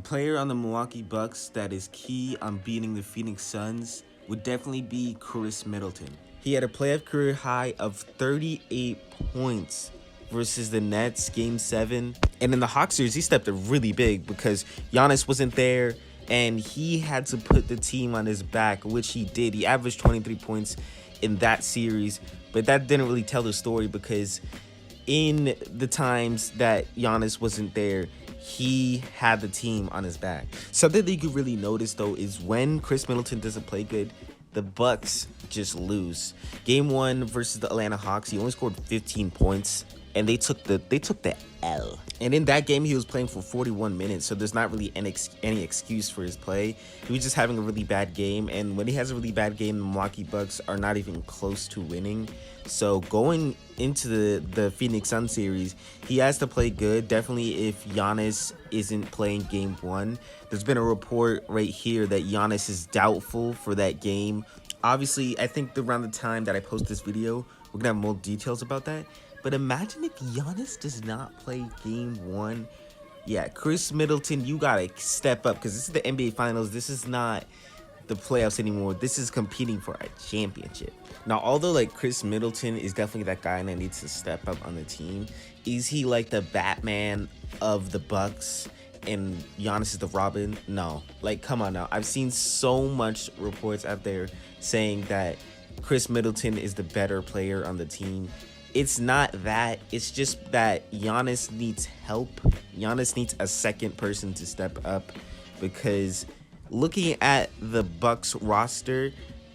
player on the Milwaukee Bucks that is key on beating the Phoenix Suns would definitely be Chris Middleton. He had a playoff career high of 38 points versus the Nets Game 7. And in the Hawks series, he stepped up really big because Giannis wasn't there and he had to put the team on his back, which he did. He averaged 23 points in that series, but that didn't really tell the story because in the times that Giannis wasn't there, he had the team on his back. Something that you could really notice though is when Chris Middleton doesn't play good, the Bucks just lose. Game 1 versus the Atlanta Hawks, he only scored 15 points and they took the L. And in that game, he was playing for 41 minutes, so there's not really any excuse for his play. He was just having a really bad game, and when he has a really bad game, the Milwaukee Bucks are not even close to winning. So going into the Phoenix Suns series, he has to play good. Definitely if Giannis isn't playing game 1. There's been a report right here that Giannis is doubtful for that game. Obviously, I think around the time that I post this video, we're gonna have more details about that. But imagine if Giannis does not play game 1. Yeah, Chris Middleton, you gotta step up because this is the NBA Finals. This is not the playoffs anymore. This is competing for a championship. Now, although like Chris Middleton is definitely that guy that needs to step up on the team, is he like the Batman of the Bucks and Giannis is the Robin? No, like come on now. I've seen so much reports out there saying that Chris Middleton is the better player on the team. It's not that. It's just that Giannis needs help. Giannis needs a second person to step up because looking at the Bucks roster,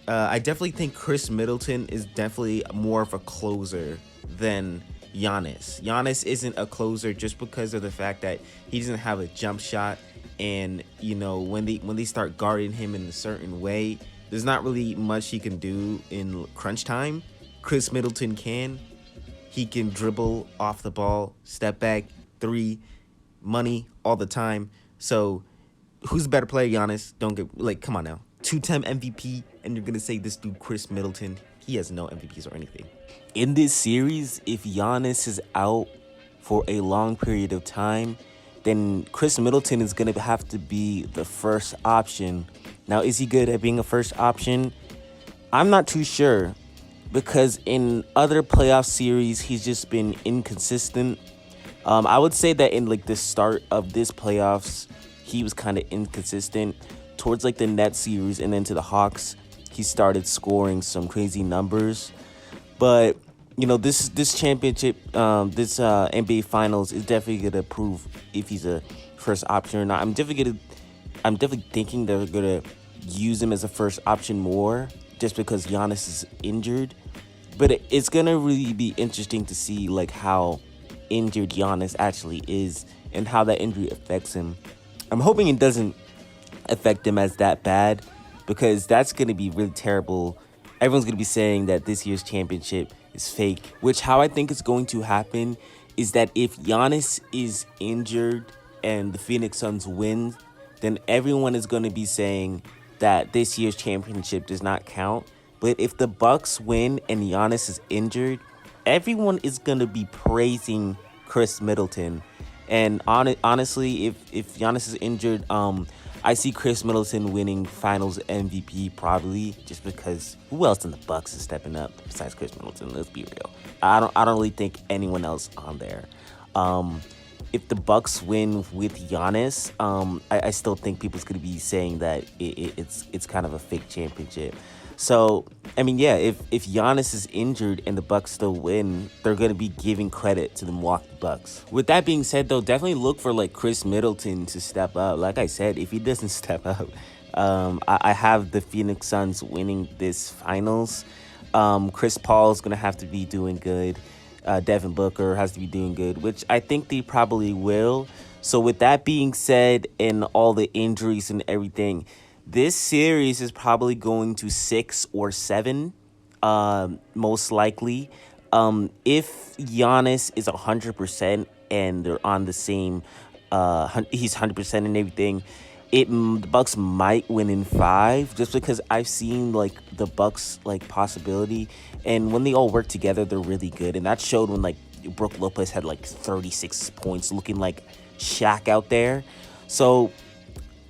I definitely think Chris Middleton is definitely more of a closer than Giannis. Giannis isn't a closer just because of the fact that he doesn't have a jump shot, and you know when they start guarding him in a certain way, there's not really much he can do in crunch time. Chris Middleton can. He can dribble off the ball, step back, 3, money all the time. So who's a better player, Giannis? Don't get, like, come on now. 2-time MVP, and you're going to say this dude, Chris Middleton, he has no MVPs or anything. In this series, if Giannis is out for a long period of time, then Chris Middleton is going to have to be the first option. Now, is he good at being a first option? I'm not too sure, because in other playoff series, he's just been inconsistent. I would say that in like the start of this playoffs, he was kind of inconsistent. Towards like the Nets series and then to the Hawks, he started scoring some crazy numbers. But you know, this championship, this NBA Finals is definitely gonna prove if he's a first option or not. I'm definitely thinking they're gonna use him as a first option more, just because Giannis is injured. But it's going to really be interesting to see like how injured Giannis actually is and how that injury affects him. I'm hoping it doesn't affect him as that bad, because that's going to be really terrible. Everyone's going to be saying that this year's championship is fake, which how I think it's going to happen is that if Giannis is injured and the Phoenix Suns win, then everyone is going to be saying that this year's championship does not count. But if the Bucks win and Giannis is injured, everyone is going to be praising Chris Middleton. And honestly, if Giannis is injured, I see Chris Middleton winning Finals MVP probably, just because who else in the Bucks is stepping up besides Chris Middleton? Let's be real. I don't really think anyone else on there. If the Bucks win with Giannis, I still think people's going to be saying that it's kind of a fake championship. So, I mean, yeah, if Giannis is injured and the Bucks still win, they're going to be giving credit to the Milwaukee Bucks. With that being said, though, definitely look for, like, Chris Middleton to step up. Like I said, if he doesn't step up, I have the Phoenix Suns winning this Finals. Chris Paul is going to have to be doing good. Devin Booker has to be doing good, which I think they probably will. So with that being said, and all the injuries and everything, this series is probably going to 6 or 7, most likely. If Giannis is 100% and they're on the same, he's 100% and everything, the Bucks might win in 5, just because I've seen like the Bucks like possibility, and when they all work together, they're really good, and that showed when like Brook Lopez had like 36 points, looking like Shaq out there. So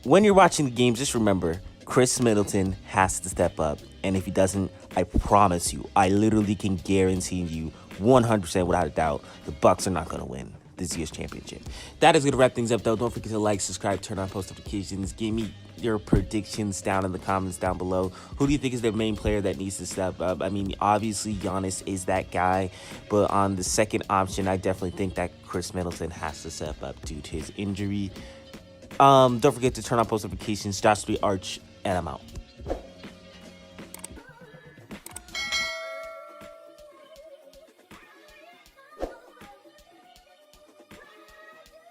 when you're watching the games, just remember, Chris Middleton has to step up. And if he doesn't, I promise you, I literally can guarantee you 100% without a doubt, the Bucks are not going to win this year's championship. That is going to wrap things up, though. Don't forget to like, subscribe, turn on post notifications. Give me your predictions down in the comments down below. Who do you think is the main player that needs to step up? I mean, obviously, Giannis is that guy. But on the second option, I definitely think that Chris Middleton has to step up due to his injury. Don't forget to turn on post notifications. Josh3 Arch, and I'm out.